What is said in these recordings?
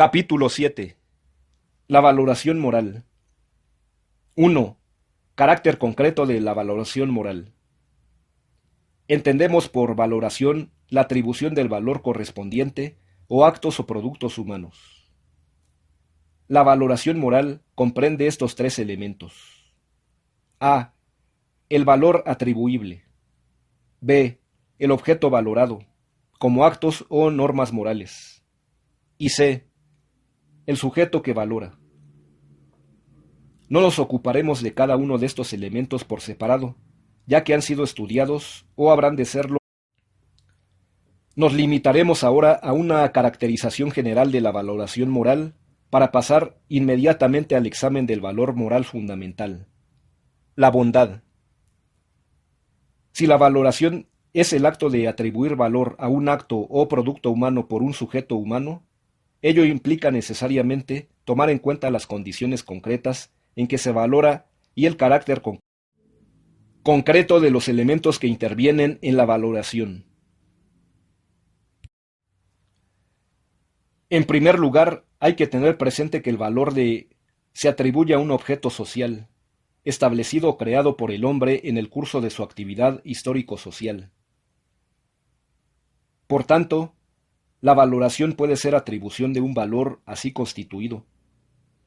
Capítulo 7. La valoración moral. 1. Carácter concreto de la valoración moral. Entendemos por valoración la atribución del valor correspondiente o actos o productos humanos. La valoración moral comprende estos tres elementos. A. El valor atribuible. B. El objeto valorado, como actos o normas morales. Y C. El sujeto que valora. No nos ocuparemos de cada uno de estos elementos por separado, ya que han sido estudiados o habrán de serlo. Nos limitaremos ahora a una caracterización general de la valoración moral para pasar inmediatamente al examen del valor moral fundamental. La bondad. Si la valoración es el acto de atribuir valor a un acto o producto humano por un sujeto humano, ello implica necesariamente tomar en cuenta las condiciones concretas en que se valora y el carácter concreto de los elementos que intervienen en la valoración. En primer lugar, hay que tener presente que el valor se atribuye a un objeto social, establecido o creado por el hombre en el curso de su actividad histórico-social. Por tanto, la valoración puede ser atribución de un valor así constituido.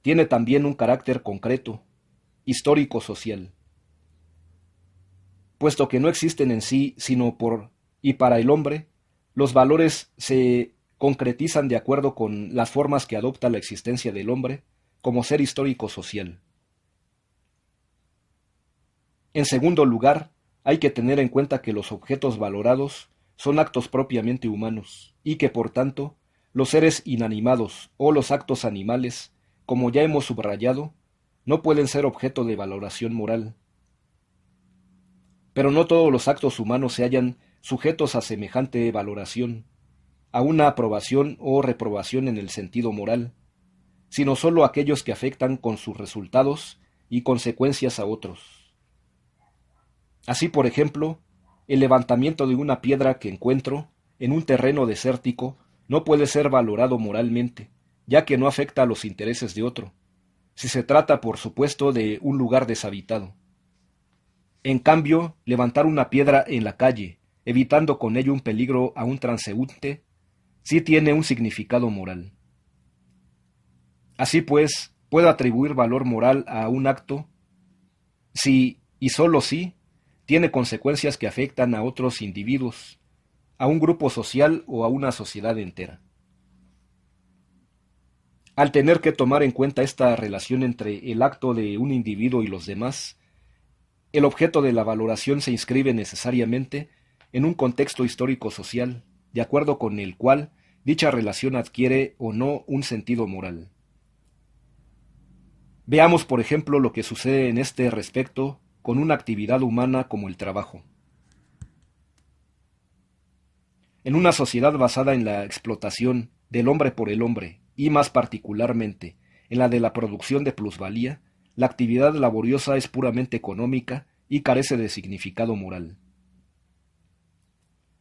Tiene también un carácter concreto, histórico-social, puesto que no existen en sí sino por y para el hombre, los valores se concretizan de acuerdo con las formas que adopta la existencia del hombre como ser histórico-social. En segundo lugar, hay que tener en cuenta que los objetos valorados son actos propiamente humanos y que, por tanto, los seres inanimados o los actos animales, como ya hemos subrayado, no pueden ser objeto de valoración moral. Pero no todos los actos humanos se hallan sujetos a semejante valoración, a una aprobación o reprobación en el sentido moral, sino sólo aquellos que afectan con sus resultados y consecuencias a otros. Así, por ejemplo, el levantamiento de una piedra que encuentro en un terreno desértico no puede ser valorado moralmente, ya que no afecta a los intereses de otro, si se trata, por supuesto, de un lugar deshabitado. En cambio, levantar una piedra en la calle, evitando con ello un peligro a un transeúnte, sí tiene un significado moral. Así pues, puedo atribuir valor moral a un acto si, y sólo si, tiene consecuencias que afectan a otros individuos, a un grupo social o a una sociedad entera. Al tener que tomar en cuenta esta relación entre el acto de un individuo y los demás, el objeto de la valoración se inscribe necesariamente en un contexto histórico-social, de acuerdo con el cual dicha relación adquiere o no un sentido moral. Veamos, por ejemplo, lo que sucede en este respecto con una actividad humana como el trabajo. En una sociedad basada en la explotación del hombre por el hombre, y más particularmente en la de la producción de plusvalía, la actividad laboriosa es puramente económica y carece de significado moral.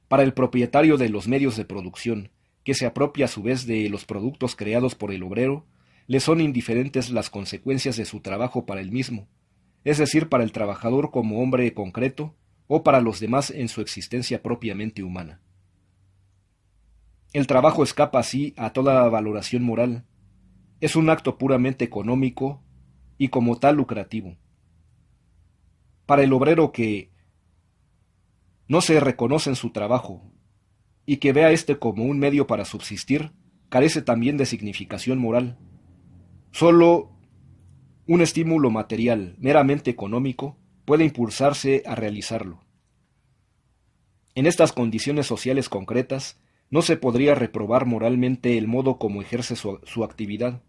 Para el propietario de los medios de producción, que se apropia a su vez de los productos creados por el obrero, le son indiferentes las consecuencias de su trabajo para él mismo, es decir, para el trabajador como hombre concreto o para los demás en su existencia propiamente humana. El trabajo escapa así a toda valoración moral. Es un acto puramente económico y como tal lucrativo. Para el obrero que no se reconoce en su trabajo y que vea éste como un medio para subsistir, carece también de significación moral. Solo un estímulo material, meramente económico, puede impulsarse a realizarlo. En estas condiciones sociales concretas, no se podría reprobar moralmente el modo como ejerce su actividad.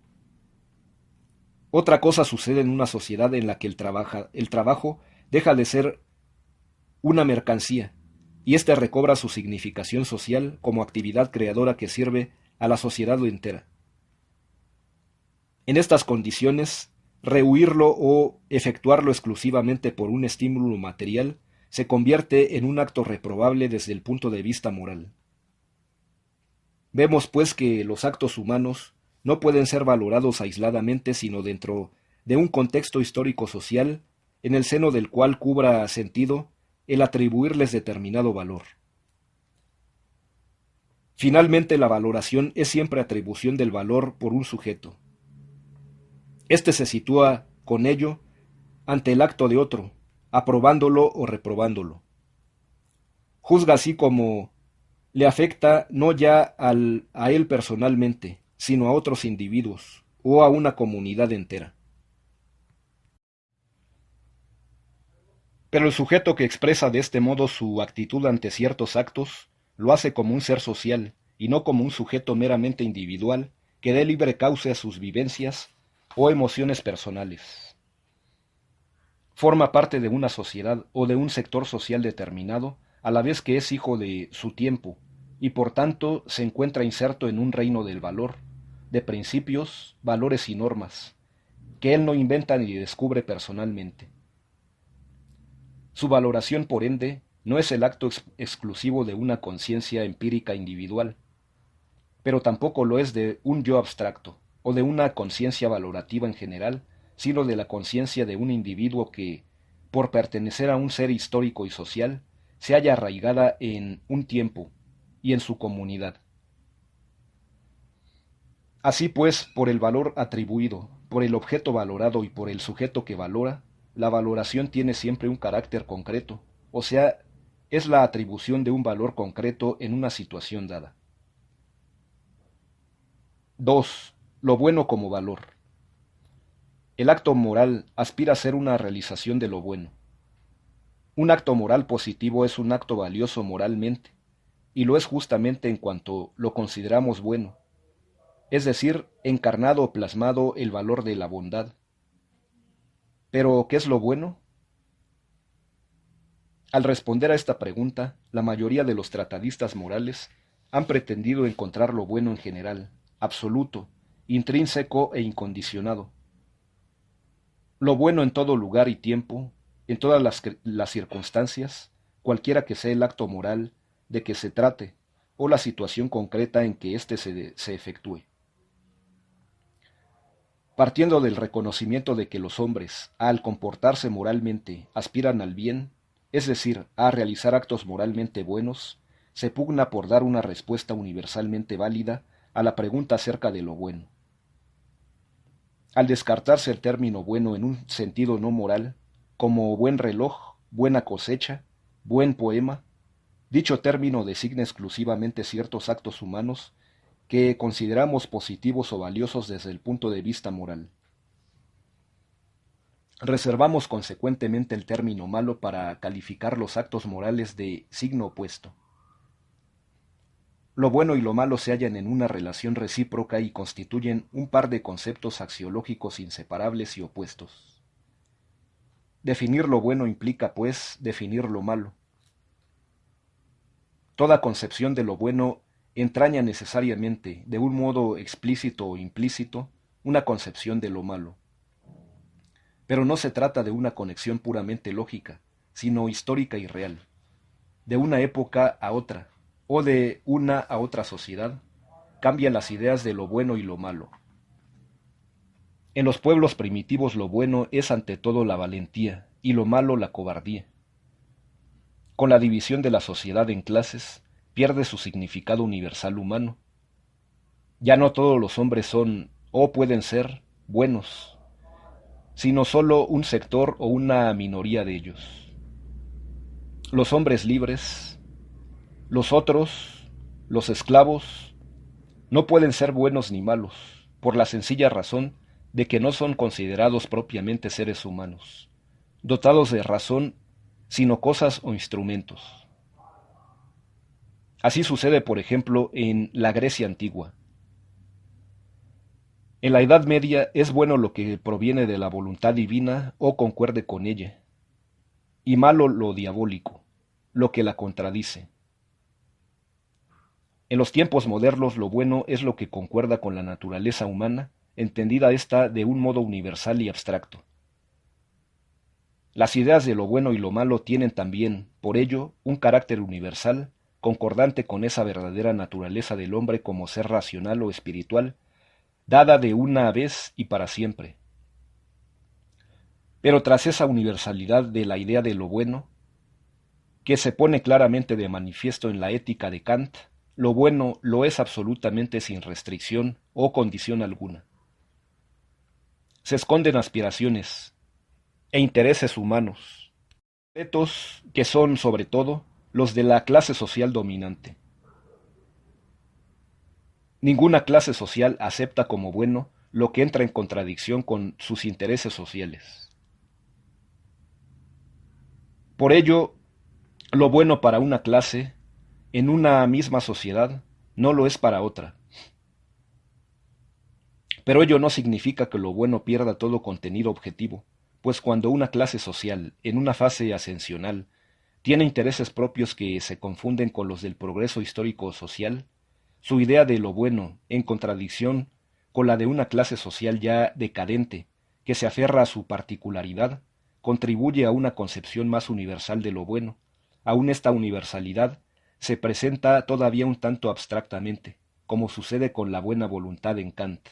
Otra cosa sucede en una sociedad en la que el trabajo deja de ser una mercancía, y éste recobra su significación social como actividad creadora que sirve a la sociedad entera. En estas condiciones, rehuirlo o efectuarlo exclusivamente por un estímulo material se convierte en un acto reprobable desde el punto de vista moral. Vemos, pues, que los actos humanos no pueden ser valorados aisladamente sino dentro de un contexto histórico-social en el seno del cual cubra sentido el atribuirles determinado valor. Finalmente, la valoración es siempre atribución del valor por un sujeto. Este se sitúa, con ello, ante el acto de otro, aprobándolo o reprobándolo. Juzga así como le afecta no ya a él personalmente, sino a otros individuos o a una comunidad entera. Pero el sujeto que expresa de este modo su actitud ante ciertos actos lo hace como un ser social y no como un sujeto meramente individual que dé libre cauce a sus vivencias o emociones personales. Forma parte de una sociedad o de un sector social determinado, a la vez que es hijo de su tiempo, y por tanto se encuentra inserto en un reino del valor, de principios, valores y normas, que él no inventa ni descubre personalmente. Su valoración, por ende, no es el acto exclusivo de una conciencia empírica individual, pero tampoco lo es de un yo abstracto, o de una conciencia valorativa en general, sino de la conciencia de un individuo que, por pertenecer a un ser histórico y social, se halla arraigada en un tiempo y en su comunidad. Así pues, por el valor atribuido, por el objeto valorado y por el sujeto que valora, la valoración tiene siempre un carácter concreto, o sea, es la atribución de un valor concreto en una situación dada. 2. Lo bueno como valor. El acto moral aspira a ser una realización de lo bueno. Un acto moral positivo es un acto valioso moralmente, y lo es justamente en cuanto lo consideramos bueno, es decir, encarnado o plasmado el valor de la bondad. Pero, ¿qué es lo bueno? Al responder a esta pregunta, la mayoría de los tratadistas morales han pretendido encontrar lo bueno en general, absoluto, intrínseco e incondicionado. Lo bueno en todo lugar y tiempo, en todas las circunstancias, cualquiera que sea el acto moral de que se trate, o la situación concreta en que éste se efectúe. Partiendo del reconocimiento de que los hombres, al comportarse moralmente, aspiran al bien, es decir, a realizar actos moralmente buenos, se pugna por dar una respuesta universalmente válida a la pregunta acerca de lo bueno. Al descartarse el término bueno en un sentido no moral, como buen reloj, buena cosecha, buen poema, dicho término designa exclusivamente ciertos actos humanos que consideramos positivos o valiosos desde el punto de vista moral. Reservamos consecuentemente el término malo para calificar los actos morales de signo opuesto. Lo bueno y lo malo se hallan en una relación recíproca y constituyen un par de conceptos axiológicos inseparables y opuestos. Definir lo bueno implica, pues, definir lo malo. Toda concepción de lo bueno entraña necesariamente, de un modo explícito o implícito, una concepción de lo malo. Pero no se trata de una conexión puramente lógica, sino histórica y real, de una época a otra, o de una a otra sociedad, cambian las ideas de lo bueno y lo malo. En los pueblos primitivos lo bueno es ante todo la valentía y lo malo la cobardía. Con la división de la sociedad en clases, pierde su significado universal humano. Ya no todos los hombres son, o pueden ser, buenos, sino solo un sector o una minoría de ellos. Los hombres libres, los otros, los esclavos, no pueden ser buenos ni malos, por la sencilla razón de que no son considerados propiamente seres humanos, dotados de razón, sino cosas o instrumentos. Así sucede, por ejemplo, en la Grecia antigua. En la Edad Media es bueno lo que proviene de la voluntad divina o concuerde con ella, y malo lo diabólico, lo que la contradice. En los tiempos modernos lo bueno es lo que concuerda con la naturaleza humana, entendida ésta de un modo universal y abstracto. Las ideas de lo bueno y lo malo tienen también, por ello, un carácter universal, concordante con esa verdadera naturaleza del hombre como ser racional o espiritual, dada de una vez y para siempre. Pero tras esa universalidad de la idea de lo bueno, que se pone claramente de manifiesto en la ética de Kant, lo bueno lo es absolutamente sin restricción o condición alguna. Se esconden aspiraciones e intereses humanos, retos que son, sobre todo, los de la clase social dominante. Ninguna clase social acepta como bueno lo que entra en contradicción con sus intereses sociales. Por ello, lo bueno para una clase, en una misma sociedad, no lo es para otra. Pero ello no significa que lo bueno pierda todo contenido objetivo, pues cuando una clase social, en una fase ascensional, tiene intereses propios que se confunden con los del progreso histórico social, su idea de lo bueno, en contradicción con la de una clase social ya decadente, que se aferra a su particularidad, contribuye a una concepción más universal de lo bueno. Aún esta universalidad se presenta todavía un tanto abstractamente, como sucede con la buena voluntad en Kant.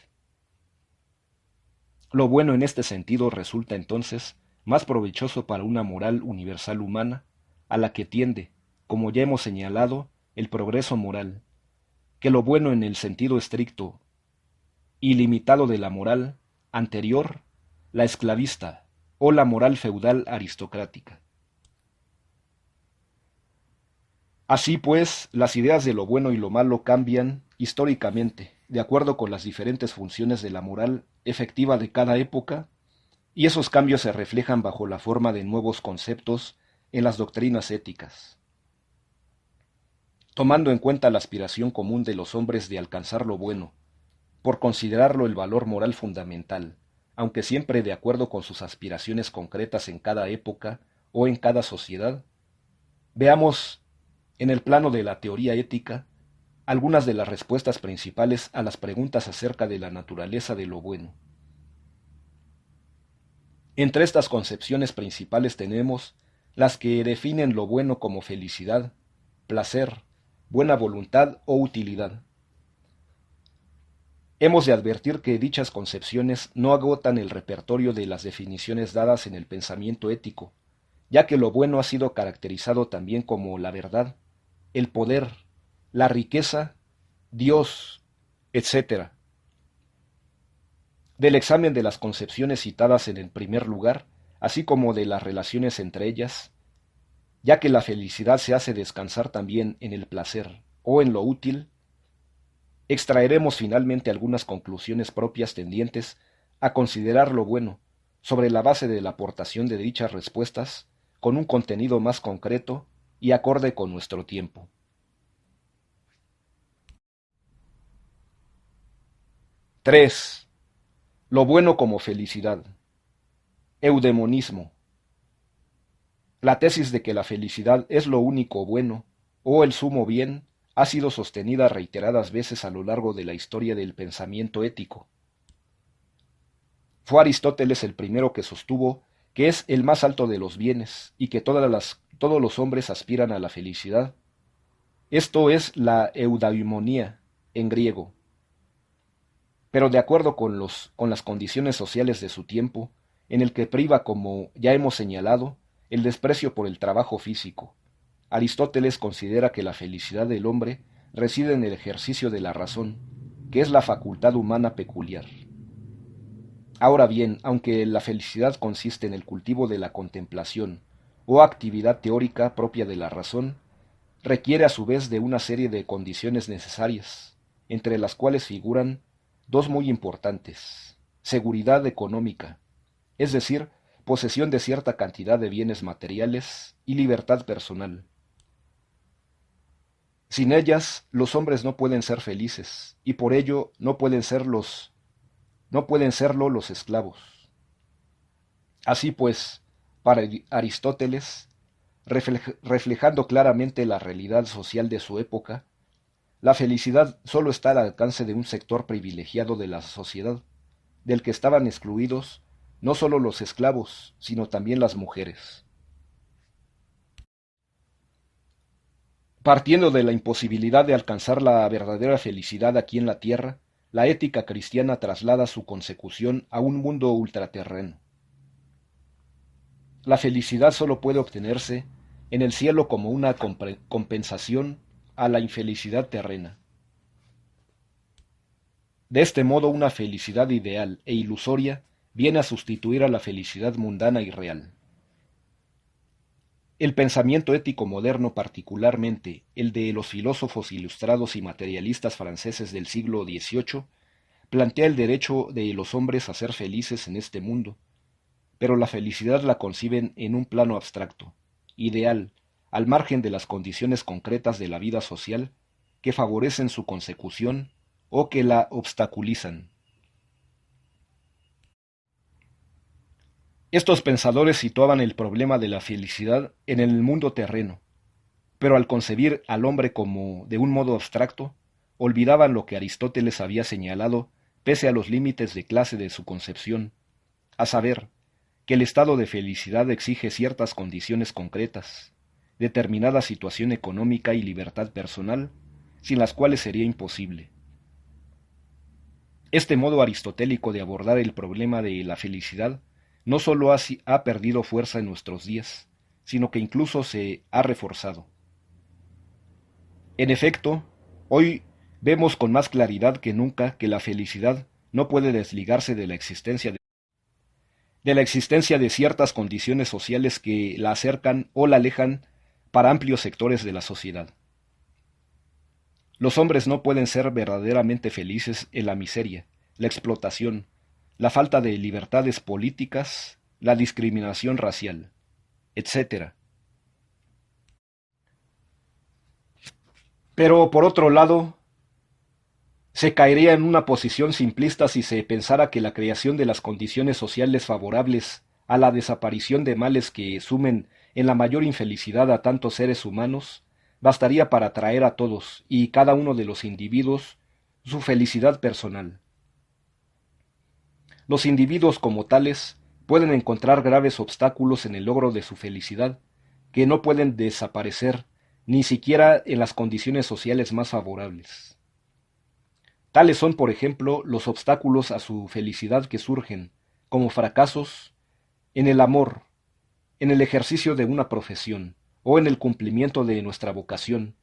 Lo bueno en este sentido resulta entonces más provechoso para una moral universal humana, a la que tiende, como ya hemos señalado, el progreso moral, que lo bueno en el sentido estricto y limitado de la moral anterior, la esclavista, o la moral feudal aristocrática. Así pues, las ideas de lo bueno y lo malo cambian históricamente, de acuerdo con las diferentes funciones de la moral efectiva de cada época, y esos cambios se reflejan bajo la forma de nuevos conceptos en las doctrinas éticas. Tomando en cuenta la aspiración común de los hombres de alcanzar lo bueno, por considerarlo el valor moral fundamental, aunque siempre de acuerdo con sus aspiraciones concretas en cada época o en cada sociedad, veamos, en el plano de la teoría ética, algunas de las respuestas principales a las preguntas acerca de la naturaleza de lo bueno. Entre estas concepciones principales tenemos las que definen lo bueno como felicidad, placer, buena voluntad o utilidad. Hemos de advertir que dichas concepciones no agotan el repertorio de las definiciones dadas en el pensamiento ético, ya que lo bueno ha sido caracterizado también como la verdad, el poder, la riqueza, Dios, etc. Del examen de las concepciones citadas en el primer lugar, así como de las relaciones entre ellas, ya que la felicidad se hace descansar también en el placer o en lo útil, extraeremos finalmente algunas conclusiones propias tendientes a considerar lo bueno, sobre la base de la aportación de dichas respuestas, con un contenido más concreto y acorde con nuestro tiempo. 3. Lo bueno como felicidad. Eudemonismo. La tesis de que la felicidad es lo único bueno, o el sumo bien, ha sido sostenida reiteradas veces a lo largo de la historia del pensamiento ético. Fue Aristóteles el primero que sostuvo que es el más alto de los bienes y que todos los hombres aspiran a la felicidad. Esto es la eudaimonía en griego. Pero de acuerdo con las condiciones sociales de su tiempo, en el que priva, como ya hemos señalado, el desprecio por el trabajo físico, Aristóteles considera que la felicidad del hombre reside en el ejercicio de la razón, que es la facultad humana peculiar. Ahora bien, aunque la felicidad consiste en el cultivo de la contemplación o actividad teórica propia de la razón, requiere a su vez de una serie de condiciones necesarias, entre las cuales figuran dos muy importantes: seguridad económica, es decir, posesión de cierta cantidad de bienes materiales, y libertad personal. Sin ellas, los hombres no pueden ser felices, y por ello no pueden serlo los esclavos. Así pues, para Aristóteles, reflejando claramente la realidad social de su época, la felicidad sólo está al alcance de un sector privilegiado de la sociedad, del que estaban excluidos no sólo los esclavos, sino también las mujeres. Partiendo de la imposibilidad de alcanzar la verdadera felicidad aquí en la tierra, la ética cristiana traslada su consecución a un mundo ultraterreno. La felicidad solo puede obtenerse en el cielo como una compensación a la infelicidad terrena. De este modo, una felicidad ideal e ilusoria viene a sustituir a la felicidad mundana y real. El pensamiento ético moderno, particularmente el de los filósofos ilustrados y materialistas franceses del siglo XVIII, plantea el derecho de los hombres a ser felices en este mundo, pero la felicidad la conciben en un plano abstracto, ideal, al margen de las condiciones concretas de la vida social que favorecen su consecución o que la obstaculizan. Estos pensadores situaban el problema de la felicidad en el mundo terreno, pero al concebir al hombre como de un modo abstracto, olvidaban lo que Aristóteles había señalado pese a los límites de clase de su concepción, a saber, que el estado de felicidad exige ciertas condiciones concretas, determinada situación económica y libertad personal, sin las cuales sería imposible. Este modo aristotélico de abordar el problema de la felicidad no sólo ha perdido fuerza en nuestros días, sino que incluso se ha reforzado. En efecto, hoy vemos con más claridad que nunca que la felicidad no puede desligarse de la existencia de ciertas condiciones sociales que la acercan o la alejan para amplios sectores de la sociedad. Los hombres no pueden ser verdaderamente felices en la miseria, la explotación, la falta de libertades políticas, la discriminación racial, etc. Pero, por otro lado, se caería en una posición simplista si se pensara que la creación de las condiciones sociales favorables a la desaparición de males que sumen en la mayor infelicidad a tantos seres humanos bastaría para traer a todos y cada uno de los individuos su felicidad personal. Los individuos como tales pueden encontrar graves obstáculos en el logro de su felicidad, que no pueden desaparecer ni siquiera en las condiciones sociales más favorables. Tales son, por ejemplo, los obstáculos a su felicidad que surgen, como fracasos, en el amor, en el ejercicio de una profesión, o en el cumplimiento de nuestra vocación,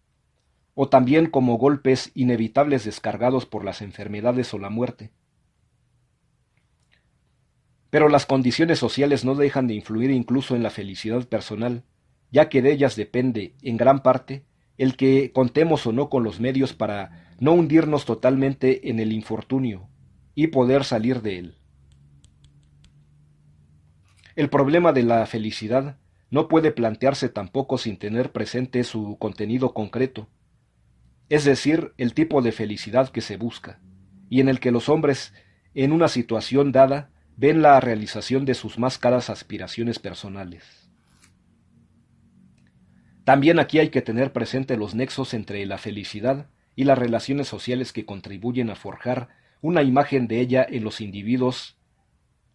o también como golpes inevitables descargados por las enfermedades o la muerte. Pero las condiciones sociales no dejan de influir incluso en la felicidad personal, ya que de ellas depende, en gran parte, el que contemos o no con los medios para no hundirnos totalmente en el infortunio y poder salir de él. El problema de la felicidad no puede plantearse tampoco sin tener presente su contenido concreto, es decir, el tipo de felicidad que se busca, y en el que los hombres, en una situación dada, ven la realización de sus más caras aspiraciones personales. También aquí hay que tener presente los nexos entre la felicidad y las relaciones sociales que contribuyen a forjar una imagen de ella en los individuos,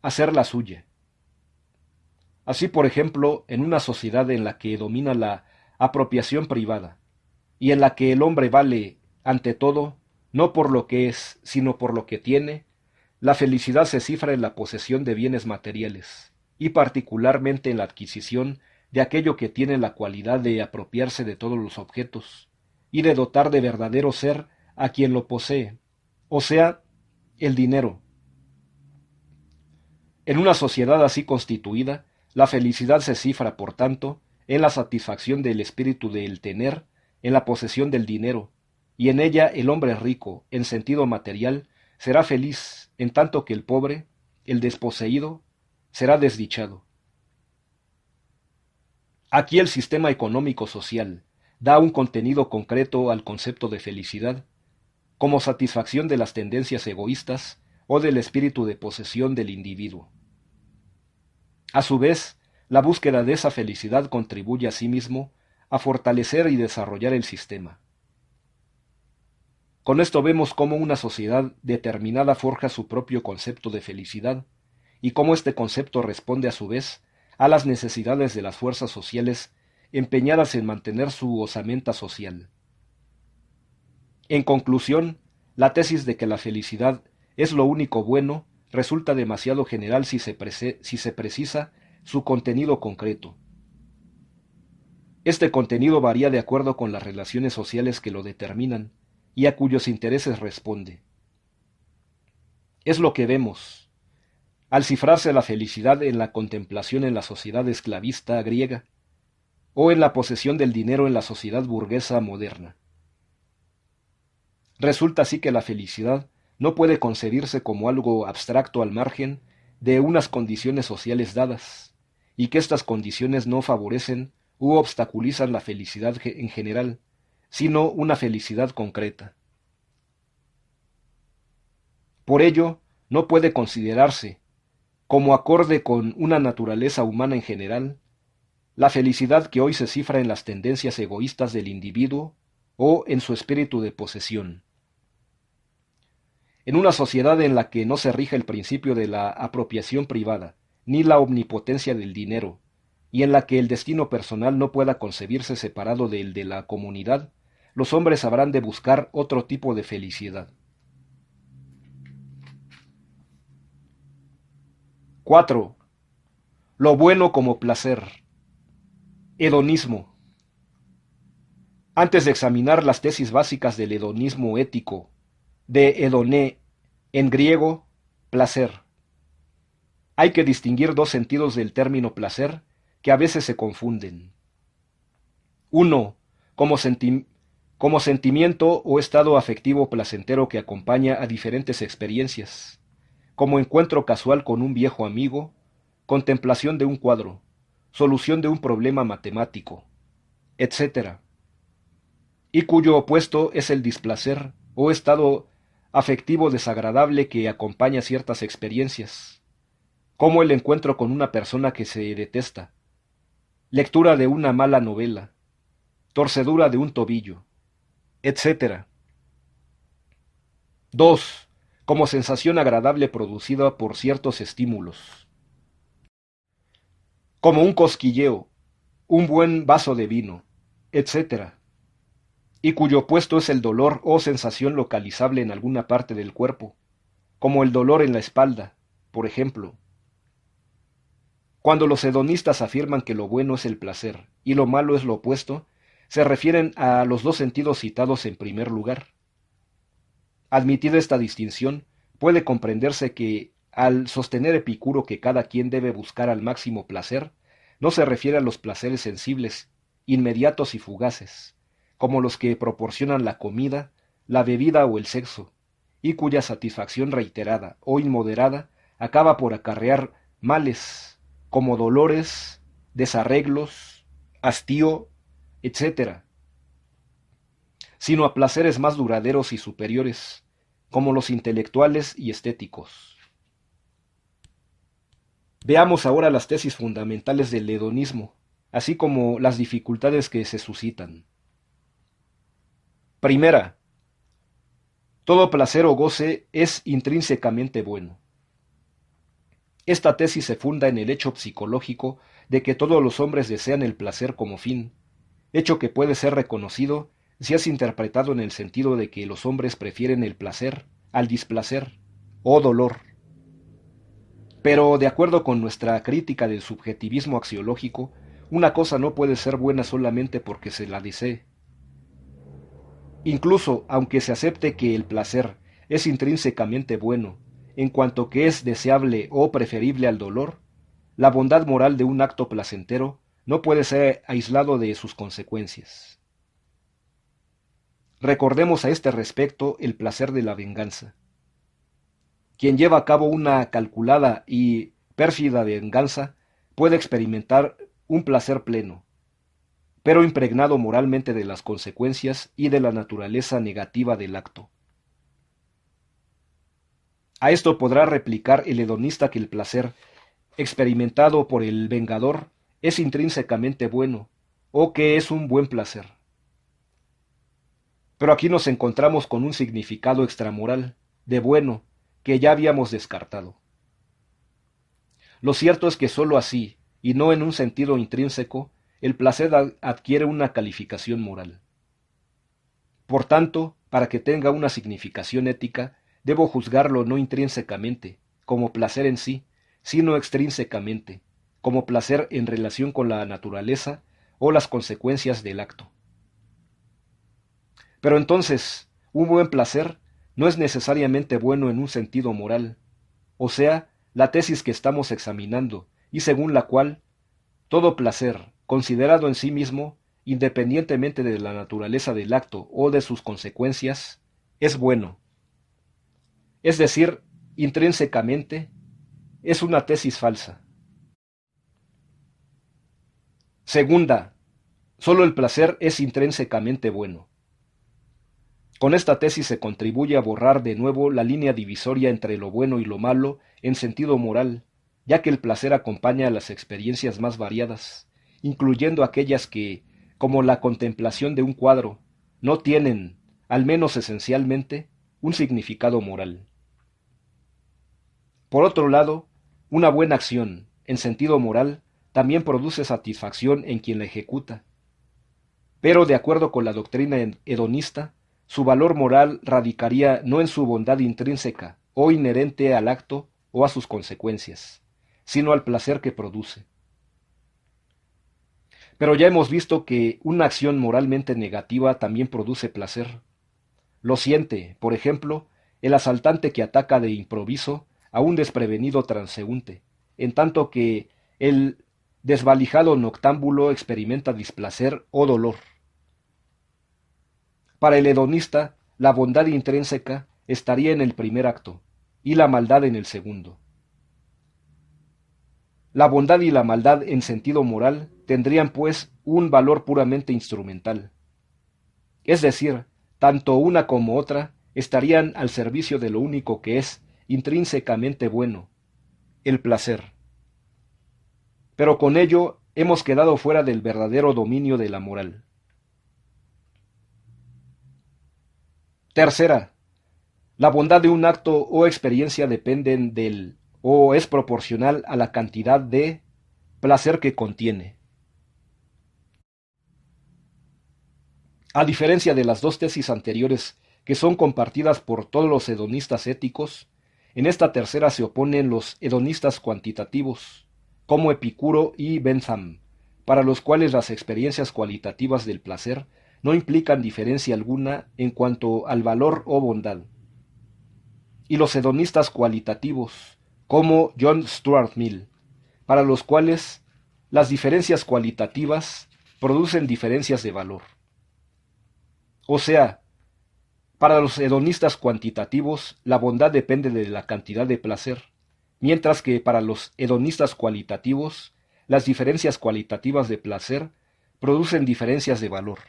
a ser la suya. Así, por ejemplo, en una sociedad en la que domina la apropiación privada, y en la que el hombre vale, ante todo, no por lo que es, sino por lo que tiene, la felicidad se cifra en la posesión de bienes materiales, y particularmente en la adquisición de aquello que tiene la cualidad de apropiarse de todos los objetos, y de dotar de verdadero ser a quien lo posee, o sea, el dinero. En una sociedad así constituida, la felicidad se cifra, por tanto, en la satisfacción del espíritu del tener, en la posesión del dinero, y en ella el hombre rico, en sentido material, será feliz, en tanto que el pobre, el desposeído, será desdichado. Aquí el sistema económico-social da un contenido concreto al concepto de felicidad, como satisfacción de las tendencias egoístas o del espíritu de posesión del individuo. A su vez, la búsqueda de esa felicidad contribuye asimismo a fortalecer y desarrollar el sistema. Con esto vemos cómo una sociedad determinada forja su propio concepto de felicidad, y cómo este concepto responde a su vez a las necesidades de las fuerzas sociales empeñadas en mantener su osamenta social. En conclusión, La tesis de que la felicidad es lo único bueno resulta demasiado general si se precisa su contenido concreto. Este contenido varía de acuerdo con las relaciones sociales que lo determinan y a cuyos intereses responde. Es lo que vemos, al cifrarse la felicidad en la contemplación en la sociedad esclavista griega, o en la posesión del dinero en la sociedad burguesa moderna. Resulta así que la felicidad no puede concebirse como algo abstracto al margen de unas condiciones sociales dadas, y que estas condiciones no favorecen u obstaculizan la felicidad en general, sino una felicidad concreta. Por ello, no puede considerarse, como acorde con una naturaleza humana en general, la felicidad que hoy se cifra en las tendencias egoístas del individuo o en su espíritu de posesión. En una sociedad en la que no se rige el principio de la apropiación privada, ni la omnipotencia del dinero, y en la que el destino personal no pueda concebirse separado del de la comunidad, los hombres habrán de buscar otro tipo de felicidad. 4. Lo bueno como placer. Hedonismo. Antes de examinar las tesis básicas del hedonismo ético, de hedoné, en griego, placer, hay que distinguir dos sentidos del término placer que a veces se confunden. Uno, como sentimiento o estado afectivo placentero que acompaña a diferentes experiencias, como encuentro casual con un viejo amigo, contemplación de un cuadro, solución de un problema matemático, etc., y cuyo opuesto es el displacer o estado afectivo desagradable que acompaña ciertas experiencias, como el encuentro con una persona que se detesta, lectura de una mala novela, torcedura de un tobillo, etc. 2. Como sensación agradable producida por ciertos estímulos, como un cosquilleo, un buen vaso de vino, etc., y cuyo opuesto es el dolor o sensación localizable en alguna parte del cuerpo, como el dolor en la espalda, por ejemplo. Cuando los hedonistas afirman que lo bueno es el placer y lo malo es lo opuesto, se refieren a los dos sentidos citados en primer lugar. Admitida esta distinción, puede comprenderse que, al sostener Epicuro que cada quien debe buscar al máximo placer, no se refiere a los placeres sensibles, inmediatos y fugaces, como los que proporcionan la comida, la bebida o el sexo, y cuya satisfacción reiterada o inmoderada acaba por acarrear males, como dolores, desarreglos, hastío, etc., sino a placeres más duraderos y superiores, como los intelectuales y estéticos. Veamos ahora las tesis fundamentales del hedonismo, así como las dificultades que se suscitan. Primera, todo placer o goce es intrínsecamente bueno. Esta tesis se funda en el hecho psicológico de que todos los hombres desean el placer como fin, hecho que puede ser reconocido si es interpretado en el sentido de que los hombres prefieren el placer al displacer o dolor. Pero, de acuerdo con nuestra crítica del subjetivismo axiológico, una cosa no puede ser buena solamente porque se la desee. Incluso aunque se acepte que el placer es intrínsecamente bueno, en cuanto que es deseable o preferible al dolor, la bondad moral de un acto placentero no puede ser aislado de sus consecuencias. Recordemos a este respecto el placer de la venganza. Quien lleva a cabo una calculada y pérfida venganza puede experimentar un placer pleno, pero impregnado moralmente de las consecuencias y de la naturaleza negativa del acto. A esto podrá replicar el hedonista que el placer, experimentado por el vengador, es intrínsecamente bueno, o que es un buen placer. Pero aquí nos encontramos con un significado extramoral, de bueno, que ya habíamos descartado. Lo cierto es que sólo así, y no en un sentido intrínseco, el placer adquiere una calificación moral. Por tanto, para que tenga una significación ética, debo juzgarlo no intrínsecamente, como placer en sí, sino extrínsecamente, como placer en relación con la naturaleza o las consecuencias del acto. Pero entonces, un buen placer no es necesariamente bueno en un sentido moral, o sea, la tesis que estamos examinando, y según la cual todo placer, considerado en sí mismo, independientemente de la naturaleza del acto o de sus consecuencias, es bueno. Es decir, intrínsecamente, es una tesis falsa. Segunda, solo el placer es intrínsecamente bueno. Con esta tesis se contribuye a borrar de nuevo la línea divisoria entre lo bueno y lo malo en sentido moral, ya que el placer acompaña a las experiencias más variadas, incluyendo aquellas que, como la contemplación de un cuadro, no tienen, al menos esencialmente, un significado moral. Por otro lado, una buena acción, en sentido moral, también produce satisfacción en quien la ejecuta. Pero, de acuerdo con la doctrina hedonista, su valor moral radicaría no en su bondad intrínseca o inherente al acto o a sus consecuencias, sino al placer que produce. Pero ya hemos visto que una acción moralmente negativa también produce placer. Lo siente, por ejemplo, el asaltante que ataca de improviso a un desprevenido transeúnte, en tanto que el desvalijado noctámbulo experimenta displacer o dolor. Para el hedonista, la bondad intrínseca estaría en el primer acto y la maldad en el segundo. La bondad y la maldad en sentido moral tendrían, pues, un valor puramente instrumental. Es decir, tanto una como otra estarían al servicio de lo único que es intrínsecamente bueno, el placer. Pero con ello hemos quedado fuera del verdadero dominio de la moral. Tercera, la bondad de un acto o experiencia dependen del o es proporcional a la cantidad de placer que contiene. A diferencia de las dos tesis anteriores, que son compartidas por todos los hedonistas éticos, en esta tercera se oponen los hedonistas cuantitativos, como Epicuro y Bentham, para los cuales las experiencias cualitativas del placer no implican diferencia alguna en cuanto al valor o bondad. Y los hedonistas cualitativos, como John Stuart Mill, para los cuales las diferencias cualitativas producen diferencias de valor. O sea, para los hedonistas cuantitativos, la bondad depende de la cantidad de placer, mientras que para los hedonistas cualitativos, las diferencias cualitativas de placer producen diferencias de valor.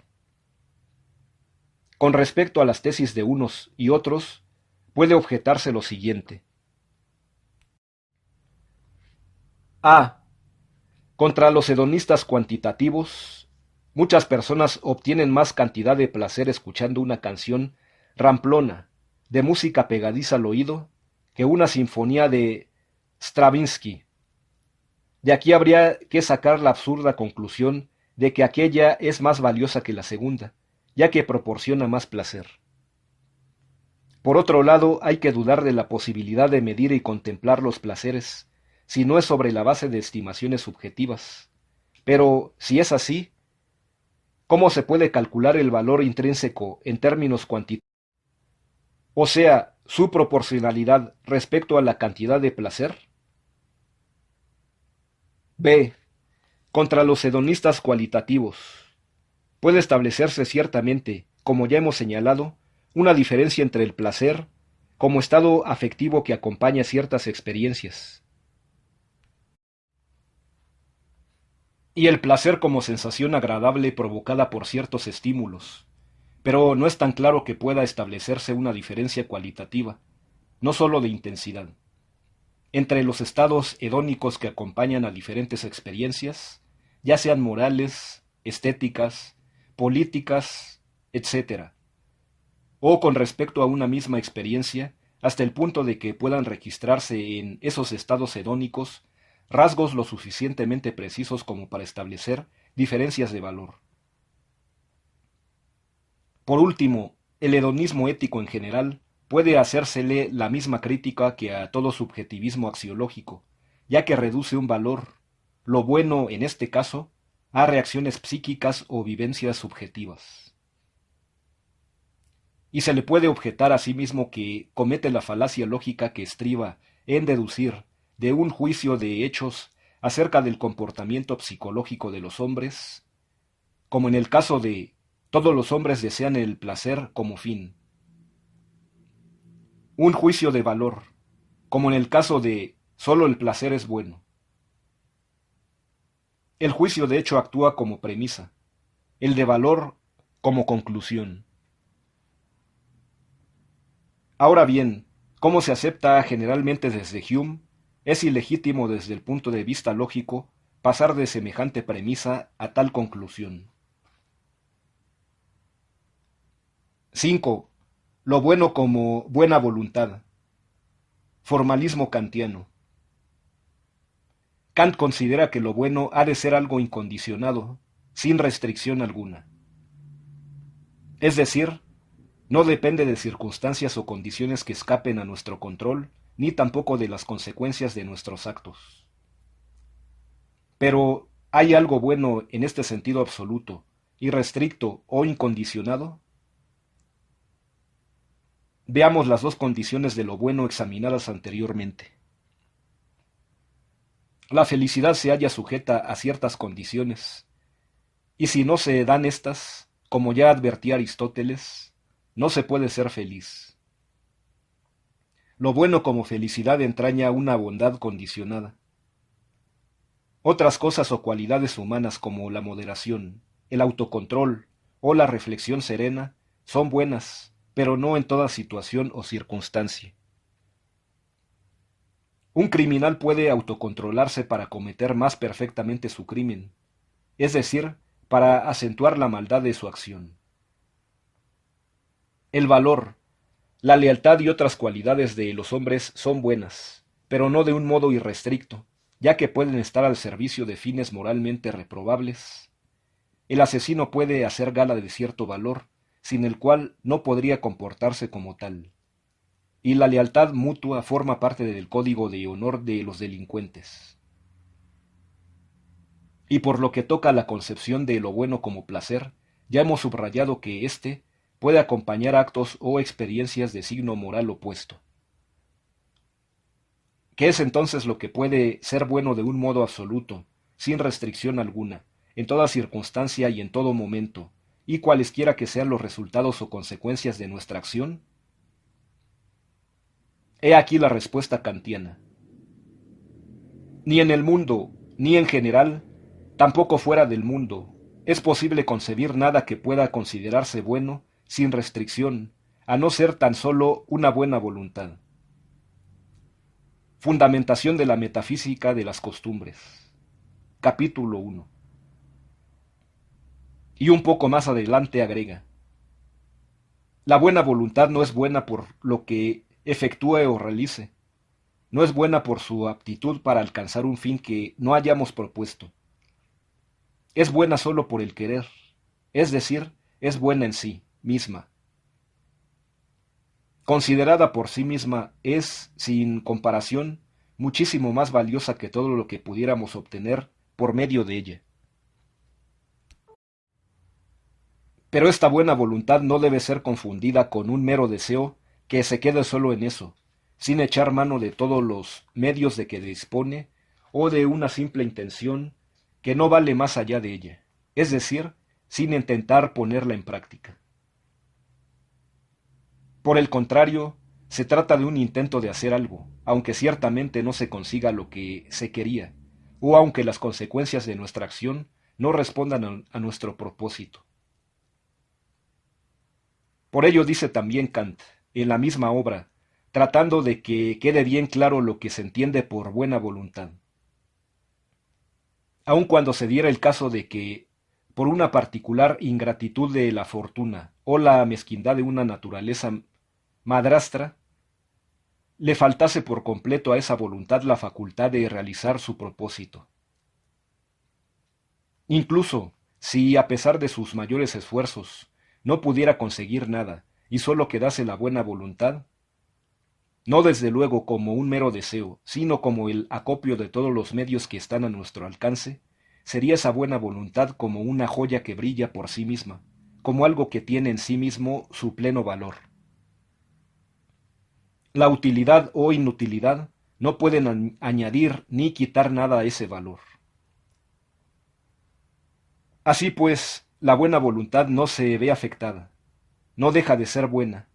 Con respecto a las tesis de unos y otros, puede objetarse lo siguiente. A. Contra los hedonistas cuantitativos, muchas personas obtienen más cantidad de placer escuchando una canción ramplona, de música pegadiza al oído, que una sinfonía de Stravinsky. De aquí habría que sacar la absurda conclusión de que aquella es más valiosa que la segunda, ya que proporciona más placer. Por otro lado, hay que dudar de la posibilidad de medir y contemplar los placeres, si no es sobre la base de estimaciones subjetivas. Pero, si es así, ¿cómo se puede calcular el valor intrínseco en términos cuantitativos? O sea, su proporcionalidad respecto a la cantidad de placer. B. Contra los hedonistas cualitativos. Puede establecerse ciertamente, como ya hemos señalado, una diferencia entre el placer como estado afectivo que acompaña ciertas experiencias y el placer como sensación agradable provocada por ciertos estímulos, pero no es tan claro que pueda establecerse una diferencia cualitativa, no sólo de intensidad, entre los estados hedónicos que acompañan a diferentes experiencias, ya sean morales, estéticas, políticas, etc., o con respecto a una misma experiencia, hasta el punto de que puedan registrarse en esos estados hedónicos rasgos lo suficientemente precisos como para establecer diferencias de valor. Por último, El hedonismo ético en general puede hacérsele la misma crítica que a todo subjetivismo axiológico, ya que reduce un valor, lo bueno en este caso, a reacciones psíquicas o vivencias subjetivas. Y se le puede objetar a sí mismo que comete la falacia lógica que estriba en deducir de un juicio de hechos acerca del comportamiento psicológico de los hombres, como en el caso de todos los hombres desean el placer como fin. Un juicio de valor, como en el caso de solo el placer es bueno. El juicio de hecho actúa como premisa, el de valor como conclusión. Ahora bien, como se acepta generalmente desde Hume, es ilegítimo desde el punto de vista lógico pasar de semejante premisa a tal conclusión. 5. Lo bueno como buena voluntad. Formalismo kantiano. Kant considera que lo bueno ha de ser algo incondicionado, sin restricción alguna. Es decir, no depende de circunstancias o condiciones que escapen a nuestro control, ni tampoco de las consecuencias de nuestros actos. Pero, ¿hay algo bueno en este sentido absoluto, irrestricto o incondicionado? Veamos las dos condiciones de lo bueno examinadas anteriormente. La felicidad se halla sujeta a ciertas condiciones, y si no se dan estas, como ya advertía Aristóteles, no se puede ser feliz. Lo bueno como felicidad entraña una bondad condicionada. Otras cosas o cualidades humanas como la moderación, el autocontrol o la reflexión serena son buenas, pero no en toda situación o circunstancia. Un criminal puede autocontrolarse para cometer más perfectamente su crimen, es decir, para acentuar la maldad de su acción. El valor, la lealtad y otras cualidades de los hombres son buenas, pero no de un modo irrestricto, ya que pueden estar al servicio de fines moralmente reprobables. El asesino puede hacer gala de cierto valor, sin el cual no podría comportarse como tal. Y la lealtad mutua forma parte del código de honor de los delincuentes. Y por lo que toca a la concepción de lo bueno como placer, ya hemos subrayado que éste puede acompañar actos o experiencias de signo moral opuesto. ¿Qué es entonces lo que puede ser bueno de un modo absoluto, sin restricción alguna, en toda circunstancia y en todo momento, y cualesquiera que sean los resultados o consecuencias de nuestra acción? He aquí la respuesta kantiana. Ni en el mundo, ni en general, tampoco fuera del mundo, es posible concebir nada que pueda considerarse bueno sin restricción, a no ser tan solo una buena voluntad. Fundamentación de la metafísica de las costumbres. Capítulo 1. Y un poco más adelante agrega: la buena voluntad no es buena por lo que efectúe o realice, no es buena por su aptitud para alcanzar un fin que no hayamos propuesto. Es buena solo por el querer, es decir, es buena en sí misma. Considerada por sí misma es, sin comparación, muchísimo más valiosa que todo lo que pudiéramos obtener por medio de ella. Pero esta buena voluntad no debe ser confundida con un mero deseo que se quede solo en eso, sin echar mano de todos los medios de que dispone, o de una simple intención que no vale más allá de ella, es decir, sin intentar ponerla en práctica. Por el contrario, se trata de un intento de hacer algo, aunque ciertamente no se consiga lo que se quería, o aunque las consecuencias de nuestra acción no respondan a nuestro propósito. Por ello dice también Kant, en la misma obra, tratando de que quede bien claro lo que se entiende por buena voluntad. Aun cuando se diera el caso de que, por una particular ingratitud de la fortuna o la mezquindad de una naturaleza madrastra, le faltase por completo a esa voluntad la facultad de realizar su propósito. Incluso, si a pesar de sus mayores esfuerzos no pudiera conseguir nada, y sólo quedase la buena voluntad, no desde luego como un mero deseo, sino como el acopio de todos los medios que están a nuestro alcance, sería esa buena voluntad como una joya que brilla por sí misma, como algo que tiene en sí mismo su pleno valor. La utilidad o inutilidad no pueden añadir ni quitar nada a ese valor. Así pues, la buena voluntad no se ve afectada, no deja de ser buena,